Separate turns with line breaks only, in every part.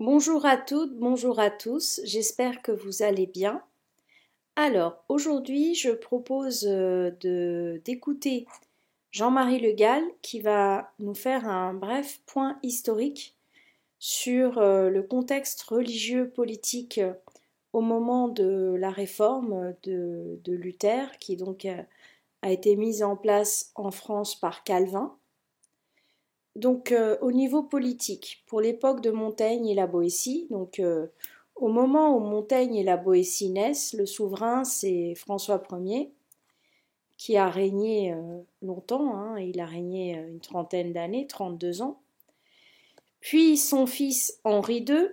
Bonjour à toutes, bonjour à tous, j'espère que vous allez bien. Alors, aujourd'hui, je propose d'écouter Jean-Marie Le Gall qui va nous faire un bref point historique sur le contexte religieux politique au moment de la réforme de Luther, qui donc a été mise en place en France par Calvin. Donc, au niveau politique, pour l'époque de Montaigne et la Boétie, au moment où Montaigne et la Boétie naissent, le souverain c'est François Ier, qui a régné longtemps, hein, il a régné une trentaine d'années, 32 ans. Puis son fils Henri II,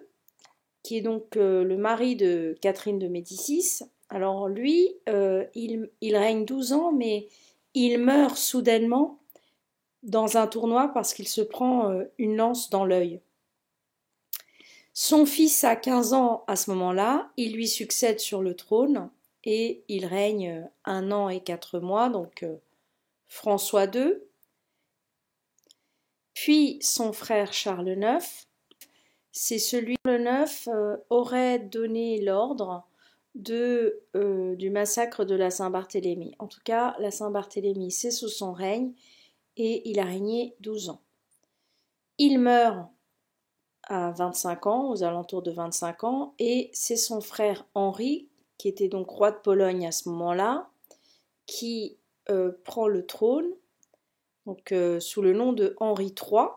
qui est donc le mari de Catherine de Médicis. Alors lui, il règne 12 ans, mais il meurt soudainement dans un tournoi parce qu'il se prend une lance dans l'œil. Son fils a 15 ans à ce moment-là, il lui succède sur le trône et il règne 1 an et 4 mois, donc François II. Puis son frère Charles IX, c'est celui Charles IX aurait donné l'ordre du massacre de la Saint-Barthélemy. En tout cas, la Saint-Barthélemy, c'est sous son règne et il a régné 12 ans. Il meurt à 25 ans, aux alentours de 25 ans, et c'est son frère Henri, qui était donc roi de Pologne à ce moment-là, qui prend le trône, donc sous le nom de Henri III.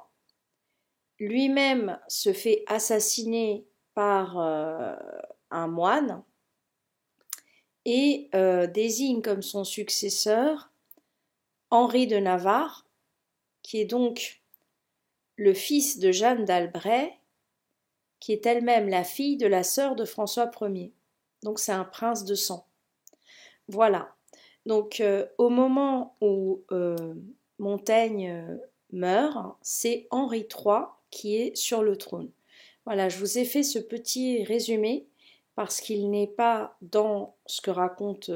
Lui-même se fait assassiner par un moine et désigne comme son successeur Henri de Navarre, qui est donc le fils de Jeanne d'Albret, qui est elle-même la fille de la sœur de François Ier. Donc c'est un prince de sang. Voilà. Donc au moment où Montaigne meurt, c'est Henri III qui est sur le trône. Voilà, je vous ai fait ce petit résumé parce qu'il n'est pas dans ce que raconte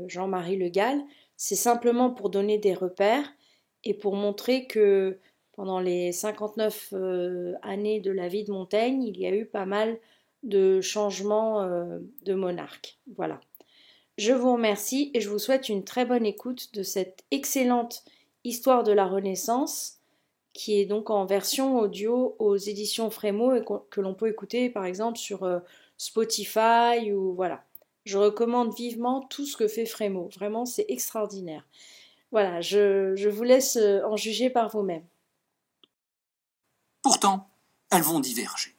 Jean-Marie Le Gall, c'est simplement pour donner des repères et pour montrer que pendant les 59 années de la vie de Montaigne, il y a eu pas mal de changements de monarques. Voilà. Je vous remercie et je vous souhaite une très bonne écoute de cette excellente histoire de la Renaissance qui est donc en version audio aux éditions Frémaux et que l'on peut écouter par exemple sur Spotify ou voilà. Je recommande vivement tout ce que fait Frémaux. Vraiment, c'est extraordinaire. Voilà, je vous laisse en juger par vous-même.
Pourtant, elles vont diverger.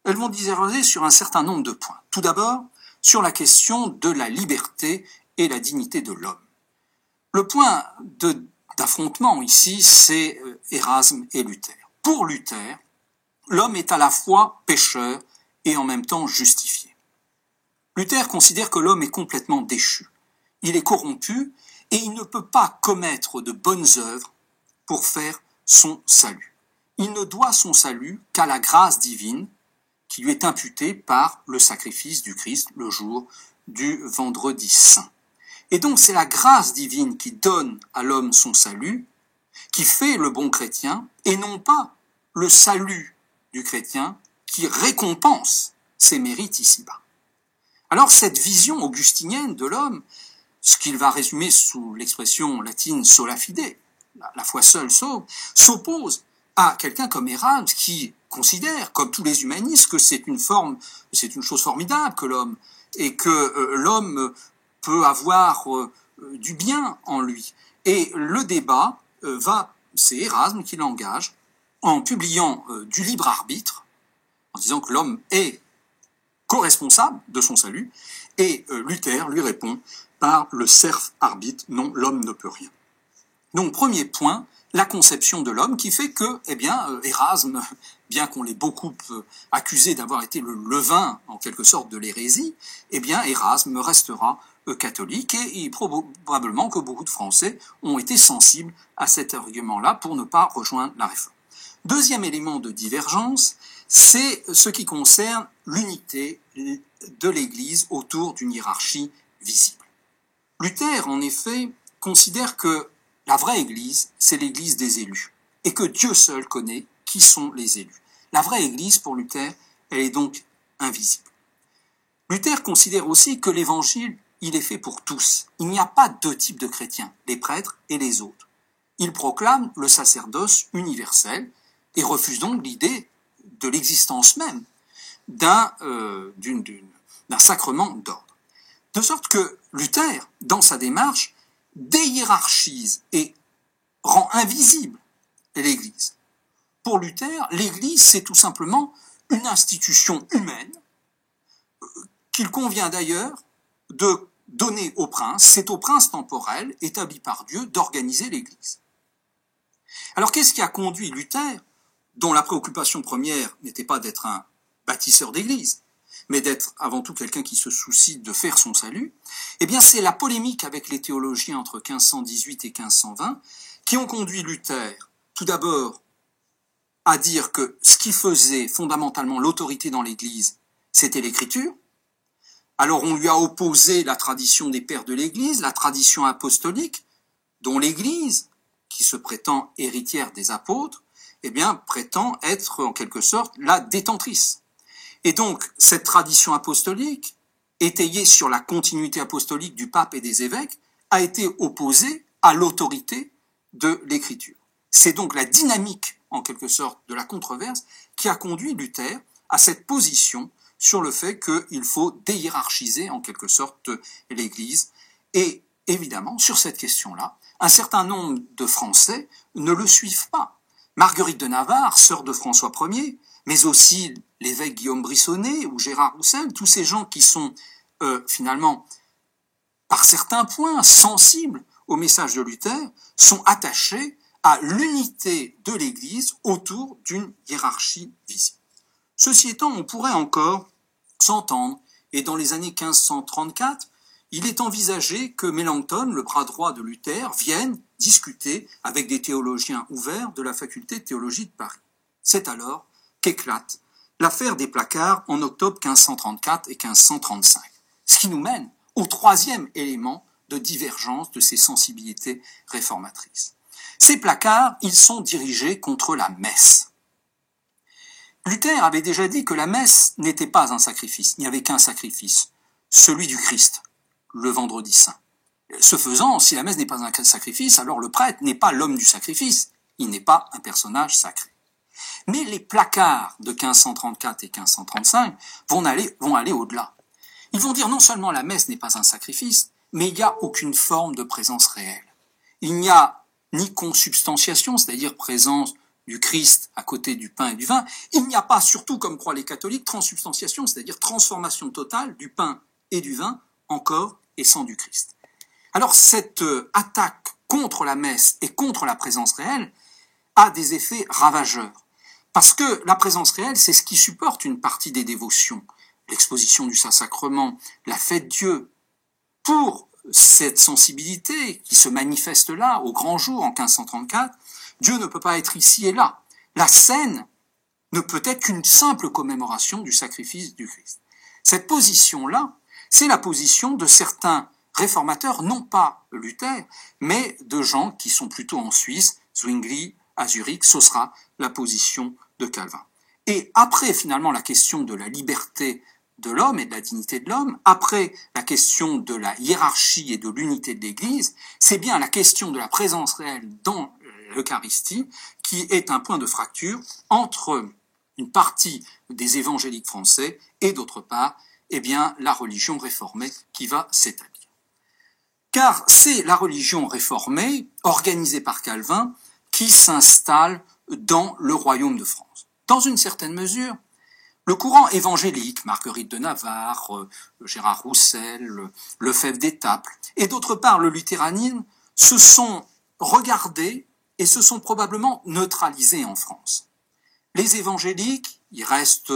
Elles vont diverger sur un certain nombre de points. Tout d'abord, sur la question de la liberté et la dignité de l'homme. Le point d'affrontement ici, c'est Érasme et Luther. Pour Luther, l'homme est à la fois pécheur et en même temps justifié. Luther considère que l'homme est complètement déchu. Il est corrompu et il ne peut pas commettre de bonnes œuvres pour faire son salut. Il ne doit son salut qu'à la grâce divine qui lui est imputée par le sacrifice du Christ le jour du vendredi saint. Et donc c'est la grâce divine qui donne à l'homme son salut, qui fait le bon chrétien, et non pas le salut du chrétien qui récompense ses mérites ici-bas. Alors cette vision augustinienne de l'homme, ce qu'il va résumer sous l'expression latine sola fide, la foi seule sauve, s'oppose à quelqu'un comme Érasme qui considère, comme tous les humanistes, que c'est une chose formidable que l'homme, et que l'homme peut avoir du bien en lui. Et le débat c'est Érasme qui l'engage en publiant du libre arbitre, en disant que l'homme est co-responsable de son salut, et Luther lui répond par le serf arbitre, non, l'homme ne peut rien. Donc, premier point, la conception de l'homme qui fait que, Érasme, bien qu'on l'ait beaucoup accusé d'avoir été le levain, en quelque sorte, de l'hérésie, Érasme restera catholique et probablement que beaucoup de Français ont été sensibles à cet argument-là pour ne pas rejoindre la réforme. Deuxième élément de divergence, c'est ce qui concerne l'unité de l'Église autour d'une hiérarchie visible. Luther, en effet, considère que la vraie Église, c'est l'Église des élus, et que Dieu seul connaît qui sont les élus. La vraie Église, pour Luther, elle est donc invisible. Luther considère aussi que l'Évangile, il est fait pour tous. Il n'y a pas deux types de chrétiens, les prêtres et les autres. Il proclame le sacerdoce universel et refuse donc l'idée de l'existence même d'un sacrement d'ordre. De sorte que Luther, dans sa démarche, déhiérarchise et rend invisible l'Église. Pour Luther, l'Église, c'est tout simplement une institution humaine qu'il convient d'ailleurs de donner au prince, c'est au prince temporel, établi par Dieu, d'organiser l'Église. Alors qu'est-ce qui a conduit Luther, dont la préoccupation première n'était pas d'être un bâtisseur d'Église, mais d'être avant tout quelqu'un qui se soucie de faire son salut? Eh bien, c'est la polémique avec les théologiens entre 1518 et 1520 qui ont conduit Luther, tout d'abord, à dire que ce qui faisait fondamentalement l'autorité dans l'Église, c'était l'Écriture. Alors on lui a opposé la tradition des pères de l'Église, la tradition apostolique, dont l'Église, qui se prétend héritière des apôtres, eh bien, prétend être en quelque sorte la détentrice. Et donc, cette tradition apostolique, étayée sur la continuité apostolique du pape et des évêques, a été opposée à l'autorité de l'Écriture. C'est donc la dynamique, en quelque sorte, de la controverse qui a conduit Luther à cette position sur le fait qu'il faut déhiérarchiser, en quelque sorte, l'Église. Et évidemment, sur cette question-là, un certain nombre de Français ne le suivent pas. Marguerite de Navarre, sœur de François Ier, mais aussi l'évêque Guillaume Brissonnet ou Gérard Roussel, tous ces gens qui sont finalement, par certains points, sensibles au message de Luther, sont attachés à l'unité de l'Église autour d'une hiérarchie visible. Ceci étant, on pourrait encore s'entendre, et dans les années 1534, il est envisagé que Melanchthon, le bras droit de Luther, vienne discuter avec des théologiens ouverts de la faculté de théologie de Paris. C'est alors qu'éclate l'affaire des placards en octobre 1534 et 1535, ce qui nous mène au troisième élément de divergence de ces sensibilités réformatrices. Ces placards, ils sont dirigés contre la messe. Luther avait déjà dit que la messe n'était pas un sacrifice, il n'y avait qu'un sacrifice, celui du Christ, le vendredi saint. Ce faisant, si la messe n'est pas un sacrifice, alors le prêtre n'est pas l'homme du sacrifice, il n'est pas un personnage sacré. Mais les placards de 1534 et 1535 vont aller au-delà. Ils vont dire non seulement la messe n'est pas un sacrifice, mais il n'y a aucune forme de présence réelle. Il n'y a ni consubstantiation, c'est-à-dire présence du Christ à côté du pain et du vin. Il n'y a pas, surtout comme croient les catholiques, transubstantiation, c'est-à-dire transformation totale du pain et du vin en corps et sang du Christ. Alors cette attaque contre la messe et contre la présence réelle a des effets ravageurs. Parce que la présence réelle, c'est ce qui supporte une partie des dévotions. L'exposition du Saint-Sacrement, la fête Dieu. Pour cette sensibilité qui se manifeste là, au grand jour, en 1534, Dieu ne peut pas être ici et là. La scène ne peut être qu'une simple commémoration du sacrifice du Christ. Cette position-là, c'est la position de certains réformateurs, non pas Luther, mais de gens qui sont plutôt en Suisse, Zwingli, à Zurich, ce sera la position de Calvin. Et après finalement la question de la liberté de l'homme et de la dignité de l'homme, après la question de la hiérarchie et de l'unité de l'Église, c'est bien la question de la présence réelle dans l'Eucharistie qui est un point de fracture entre une partie des évangéliques français et d'autre part, eh bien, la religion réformée qui va s'établir. Car c'est la religion réformée, organisée par Calvin, qui s'installe dans le royaume de France. Dans une certaine mesure, le courant évangélique, Marguerite de Navarre, Gérard Roussel, Lefebvre d'Étaples, et d'autre part le luthéranisme, se sont regardés et se sont probablement neutralisés en France. Les évangéliques, ils restent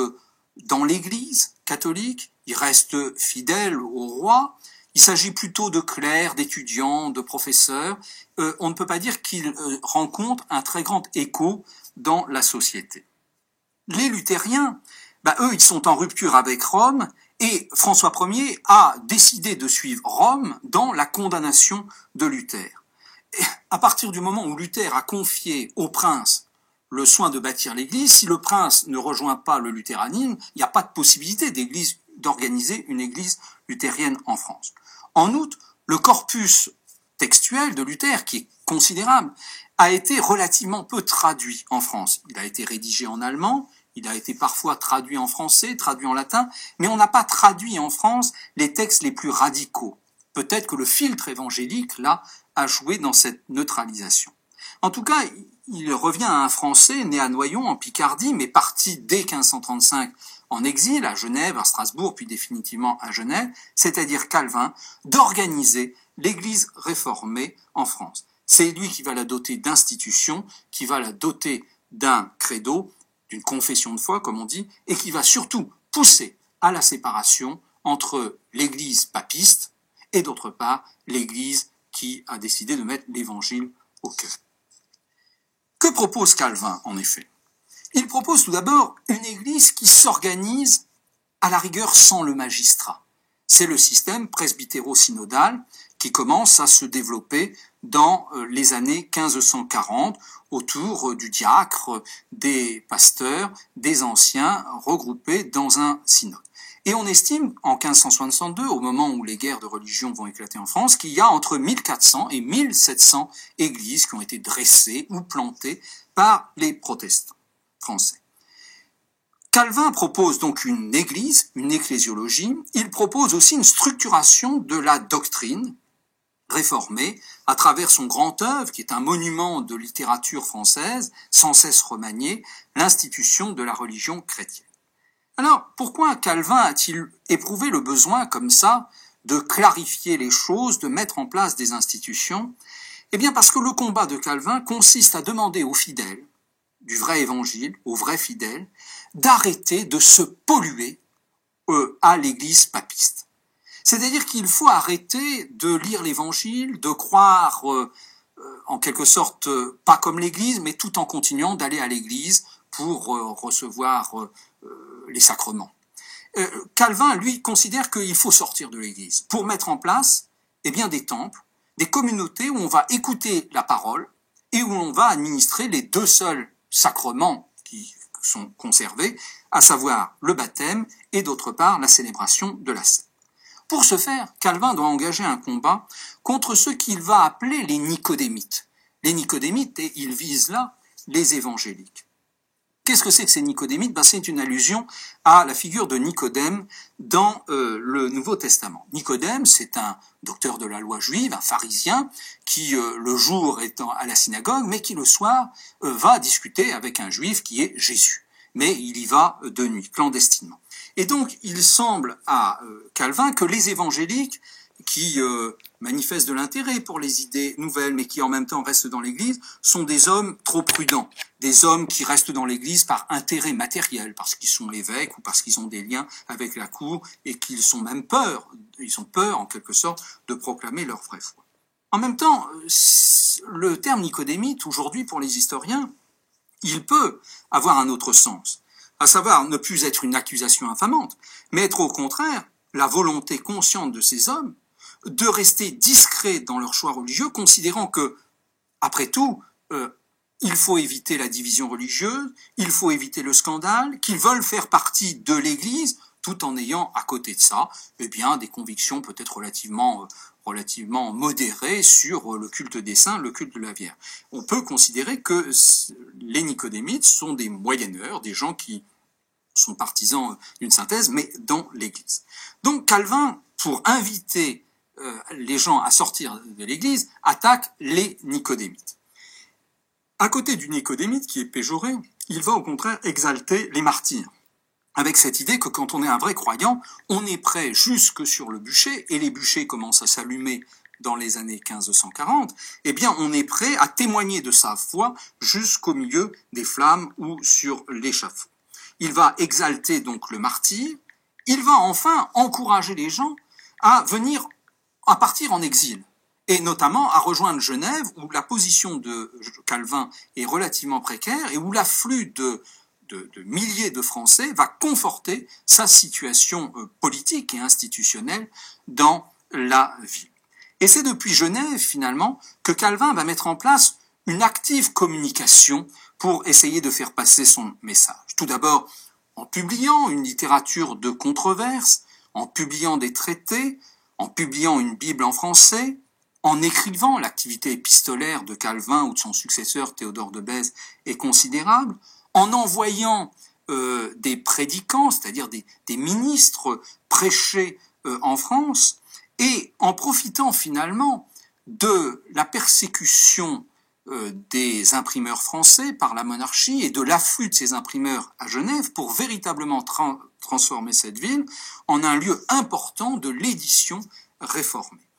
dans l'Église catholique, ils restent fidèles au roi. Il s'agit plutôt de clercs, d'étudiants, de professeurs. On ne peut pas dire qu'ils rencontrent un très grand écho dans la société. Les luthériens, eux, ils sont en rupture avec Rome et François Ier a décidé de suivre Rome dans la condamnation de Luther. Et à partir du moment où Luther a confié au prince le soin de bâtir l'Église, si le prince ne rejoint pas le luthéranisme, il n'y a pas de possibilité d'organiser une Église luthérienne en France. En outre, le corpus textuel de Luther, qui est considérable, a été relativement peu traduit en France. Il a été rédigé en allemand, il a été parfois traduit en français, traduit en latin, mais on n'a pas traduit en France les textes les plus radicaux. Peut-être que le filtre évangélique, là, a joué dans cette neutralisation. En tout cas, il revient à un Français né à Noyon, en Picardie, mais parti dès 1535 en exil, à Genève, à Strasbourg, puis définitivement à Genève, c'est-à-dire Calvin, d'organiser l'Église réformée en France. C'est lui qui va la doter d'institutions, qui va la doter d'un credo, d'une confession de foi, comme on dit, et qui va surtout pousser à la séparation entre l'Église papiste et d'autre part l'Église qui a décidé de mettre l'Évangile au cœur. Que propose Calvin, en effet? Il propose tout d'abord une Église qui s'organise à la rigueur sans le magistrat. C'est le système presbytéro-synodal qui commence à se développer dans les années 1540 autour du diacre, des pasteurs, des anciens regroupés dans un synode. Et on estime, en 1562, au moment où les guerres de religion vont éclater en France, qu'il y a entre 1400 et 1700 églises qui ont été dressées ou plantées par les protestants français. Calvin propose donc une église, une ecclésiologie. Il propose aussi une structuration de la doctrine réformée à travers son grand œuvre, qui est un monument de littérature française, sans cesse remanié, l'institution de la religion chrétienne. Alors, pourquoi Calvin a-t-il éprouvé le besoin, comme ça, de clarifier les choses, de mettre en place des institutions? Eh bien, parce que le combat de Calvin consiste à demander aux fidèles, du vrai évangile, aux vrais fidèles, d'arrêter de se polluer à l'Église papiste. C'est-à-dire qu'il faut arrêter de lire l'Évangile, de croire en quelque sorte pas comme l'Église, mais tout en continuant d'aller à l'Église pour recevoir les sacrements. Calvin, lui, considère qu'il faut sortir de l'Église pour mettre en place eh bien, des temples, des communautés où on va écouter la parole et où on va administrer les deux seuls sacrements qui sont conservés, à savoir le baptême et d'autre part la célébration de la scène. Pour ce faire, Calvin doit engager un combat contre ceux qu'il va appeler les nicodémites. Les nicodémites, et il vise là les évangéliques. Qu'est-ce que c'est que ces nicodémites? C'est une allusion à la figure de Nicodème dans le Nouveau Testament. Nicodème, c'est un docteur de la loi juive, un pharisien, qui le jour est à la synagogue, mais qui le soir va discuter avec un juif qui est Jésus. Mais il y va de nuit, clandestinement. Et donc, il semble à Calvin que les évangéliques, qui manifestent de l'intérêt pour les idées nouvelles, mais qui en même temps restent dans l'Église, sont des hommes trop prudents, des hommes qui restent dans l'Église par intérêt matériel, parce qu'ils sont évêques ou parce qu'ils ont des liens avec la cour et qu'ils ont même peur, ils ont peur en quelque sorte de proclamer leur vraie foi. En même temps, le terme nicodémite, aujourd'hui pour les historiens, il peut avoir un autre sens, à savoir ne plus être une accusation infamante, mais être au contraire la volonté consciente de ces hommes de rester discrets dans leur choix religieux, considérant que, après tout, il faut éviter la division religieuse, il faut éviter le scandale, qu'ils veulent faire partie de l'Église, tout en ayant à côté de ça, eh bien, des convictions peut-être relativement modérées sur le culte des saints, le culte de la Vierge. On peut considérer que les nicodémites sont des moyenneurs, des gens qui sont partisans d'une synthèse, mais dans l'Église. Donc Calvin, pour inviter les gens à sortir de l'Église, attaque les nicodémites. À côté du nicodémite, qui est péjoré, il va au contraire exalter les martyrs, avec cette idée que quand on est un vrai croyant, on est prêt jusque sur le bûcher, et les bûchers commencent à s'allumer dans les années 1540, eh bien on est prêt à témoigner de sa foi jusqu'au milieu des flammes ou sur l'échafaud. Il va exalter donc le martyr, il va enfin encourager les gens à partir en exil, et notamment à rejoindre Genève, où la position de Calvin est relativement précaire, et où l'afflux de milliers de Français va conforter sa situation politique et institutionnelle dans la ville. Et c'est depuis Genève, finalement, que Calvin va mettre en place une active communication pour essayer de faire passer son message. Tout d'abord, en publiant une littérature de controverse, en publiant des traités, en publiant une Bible en français, en écrivant. L'activité épistolaire de Calvin ou de son successeur Théodore de Bèze est considérable, en envoyant des prédicants, c'est-à-dire des ministres prêcher en France, et en profitant finalement de la persécution des imprimeurs français par la monarchie et de l'afflux de ces imprimeurs à Genève pour véritablement transformer cette ville en un lieu important de l'édition réformée.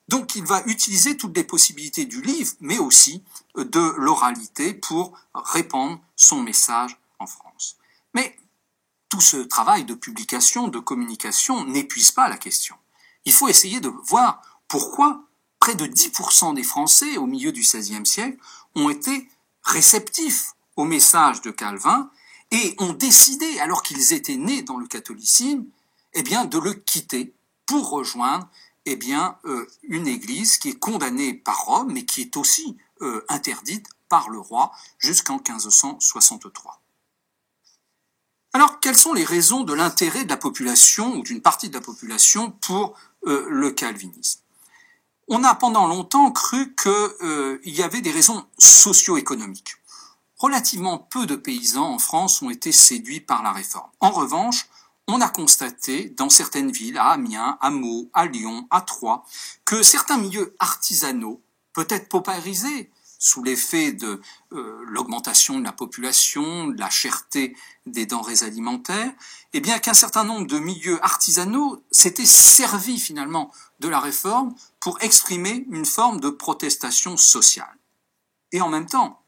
Donc il va utiliser toutes les possibilités du livre, mais aussi de l'oralité pour répandre son message en France. Mais tout ce travail de publication, de communication n'épuise pas la question. Il faut essayer de voir pourquoi près de 10% des Français, au milieu du XVIe siècle, ont été réceptifs au message de Calvin et ont décidé, alors qu'ils étaient nés dans le catholicisme, de le quitter pour rejoindre une église qui est condamnée par Rome, mais qui est aussi interdite par le roi jusqu'en 1563. Alors, quelles sont les raisons de l'intérêt de la population ou d'une partie de la population pour le calvinisme ? On a pendant longtemps cru qu'il y avait des raisons socio-économiques. Relativement peu de paysans en France ont été séduits par la réforme. En revanche, on a constaté dans certaines villes, à Amiens, à Meaux, à Lyon, à Troyes, que certains milieux artisanaux, peut-être paupérisés sous l'effet de l'augmentation de la population, de la cherté des denrées alimentaires, qu'un certain nombre de milieux artisanaux s'étaient servis finalement de la réforme pour exprimer une forme de protestation sociale. Et en même temps,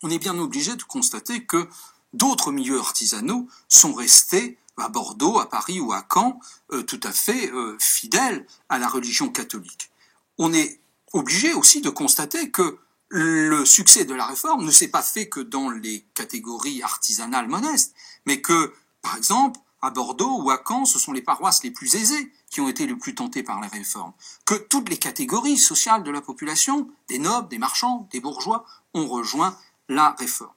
on est bien obligé de constater que d'autres milieux artisanaux sont restés à Bordeaux, à Paris ou à Caen, tout à fait fidèles à la religion catholique. On est obligé aussi de constater que le succès de la réforme ne s'est pas fait que dans les catégories artisanales modestes, mais que, par exemple, à Bordeaux ou à Caen, ce sont les paroisses les plus aisées qui ont été le plus tentées par la réforme, que toutes les catégories sociales de la population, des nobles, des marchands, des bourgeois, ont rejoint la réforme.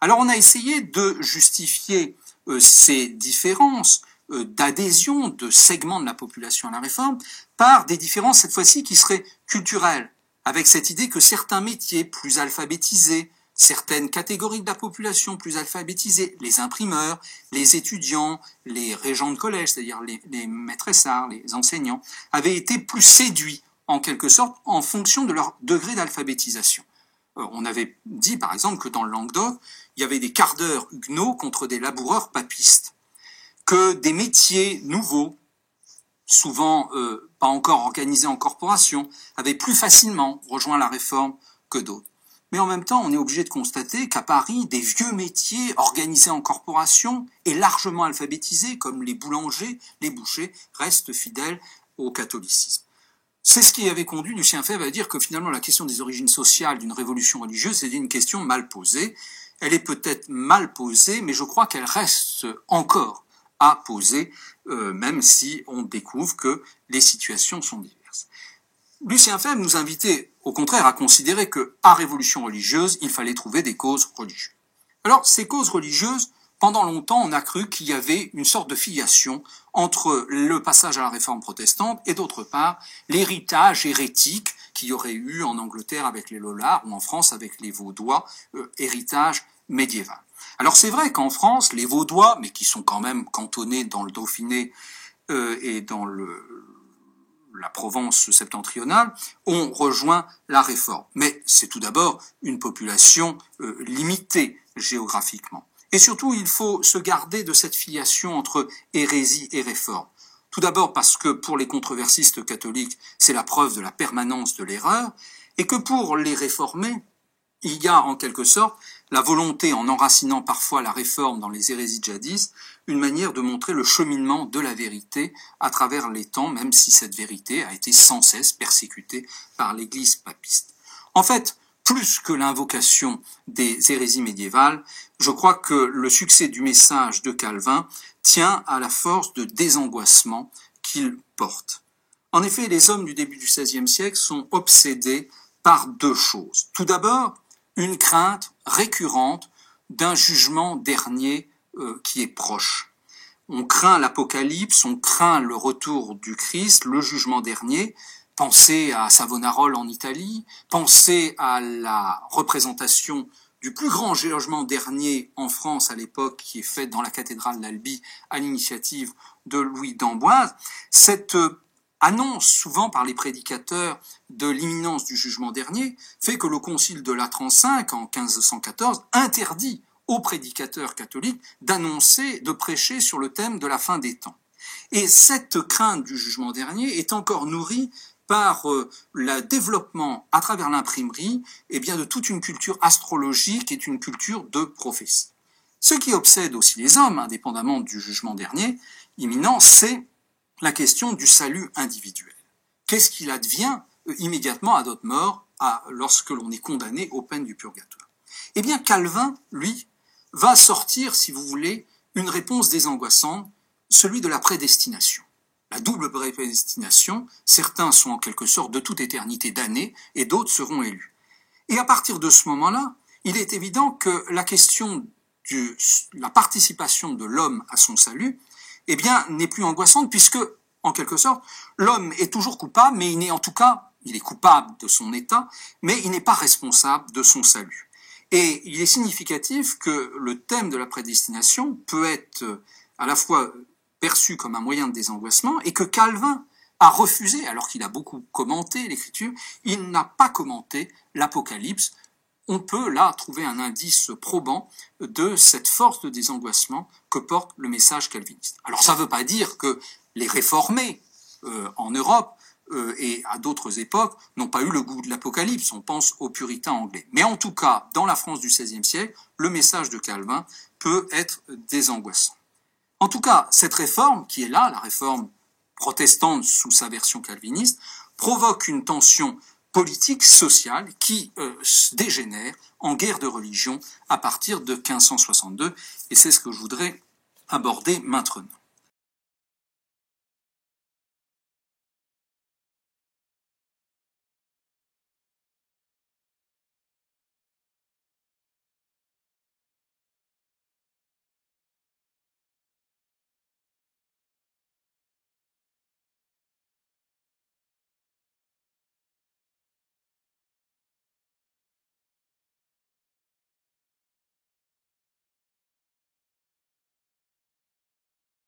Alors on a essayé de justifier ces différences d'adhésion de segments de la population à la réforme par des différences cette fois-ci qui seraient culturelles, avec cette idée que certains métiers plus alphabétisés, certaines catégories de la population plus alphabétisées, les imprimeurs, les étudiants, les régents de collège, c'est-à-dire les maîtresses-arts, les enseignants, avaient été plus séduits, en quelque sorte, en fonction de leur degré d'alphabétisation. On avait dit, par exemple, que dans le Languedoc, il y avait des quarts d'heure huguenots contre des laboureurs papistes, que des métiers nouveaux, souvent pas encore organisés en corporation, avaient plus facilement rejoint la réforme que d'autres. Mais en même temps, on est obligé de constater qu'à Paris, des vieux métiers organisés en corporation et largement alphabétisés, comme les boulangers, les bouchers, restent fidèles au catholicisme. C'est ce qui avait conduit Lucien Febvre à dire que finalement la question des origines sociales d'une révolution religieuse est une question mal posée. Elle est peut-être mal posée, mais je crois qu'elle reste encore à poser, même si on découvre que les situations sont diverses. Lucien Febvre nous invitait au contraire à considérer qu'à révolution religieuse, il fallait trouver des causes religieuses. Alors, ces causes religieuses, pendant longtemps, on a cru qu'il y avait une sorte de filiation entre le passage à la réforme protestante et d'autre part, l'héritage hérétique qu'il y aurait eu en Angleterre avec les Lollards ou en France avec les Vaudois, héritage médiéval. Alors c'est vrai qu'en France, les Vaudois, mais qui sont quand même cantonnés dans le Dauphiné et dans la Provence septentrionale, ont rejoint la réforme. Mais c'est tout d'abord une population limitée géographiquement. Et surtout, il faut se garder de cette filiation entre hérésie et réforme. Tout d'abord parce que pour les controversistes catholiques, c'est la preuve de la permanence de l'erreur, et que pour les réformés, il y a en quelque sorte la volonté, en enracinant parfois la réforme dans les hérésies djihadistes, une manière de montrer le cheminement de la vérité à travers les temps, même si cette vérité a été sans cesse persécutée par l'Église papiste. En fait, plus que l'invocation des hérésies médiévales, je crois que le succès du message de Calvin tient à la force de désangoissement qu'il porte. En effet, les hommes du début du XVIe siècle sont obsédés par deux choses. Tout d'abord, une crainte récurrente d'un jugement dernier qui est proche. On craint l'Apocalypse, on craint le retour du Christ, le jugement dernier. Pensez à Savonarola en Italie, pensez à la représentation du plus grand jugement dernier en France à l'époque, qui est fait dans la cathédrale d'Albi à l'initiative de Louis d'Amboise. Cette annonce, souvent par les prédicateurs, de l'imminence du jugement dernier, fait que le concile de Latran V, en 1514, interdit aux prédicateurs catholiques d'annoncer, de prêcher sur le thème de la fin des temps. Et cette crainte du jugement dernier est encore nourrie par le développement à travers l'imprimerie de toute une culture astrologique et une culture de prophétie. Ce qui obsède aussi les hommes, indépendamment du jugement dernier, imminent, c'est la question du salut individuel. Qu'est-ce qu'il advient immédiatement à notre mort lorsque l'on est condamné aux peines du purgatoire? Eh bien, Calvin, lui, va sortir, si vous voulez, une réponse désangoissante, celui de la prédestination. La double prédestination, certains sont en quelque sorte de toute éternité damnés et d'autres seront élus. Et à partir de ce moment-là, il est évident que la question de la participation de l'homme à son salut, n'est plus angoissante puisque, en quelque sorte, l'homme est toujours coupable, mais il est coupable de son état, mais il n'est pas responsable de son salut. Et il est significatif que le thème de la prédestination peut être à la fois perçu comme un moyen de désangoissement et que Calvin a refusé, alors qu'il a beaucoup commenté l'Écriture, il n'a pas commenté l'Apocalypse. On peut là trouver un indice probant de cette force de désangoissement que porte le message calviniste. Alors ça ne veut pas dire que les réformés en Europe et à d'autres époques n'ont pas eu le goût de l'Apocalypse, on pense aux puritains anglais. Mais en tout cas, dans la France du XVIe siècle, le message de Calvin peut être désangoissant. En tout cas, cette réforme qui est là, la réforme protestante sous sa version calviniste, provoque une tension politique, sociale, qui dégénère en guerre de religion à partir de 1562, et c'est ce que je voudrais aborder maintenant.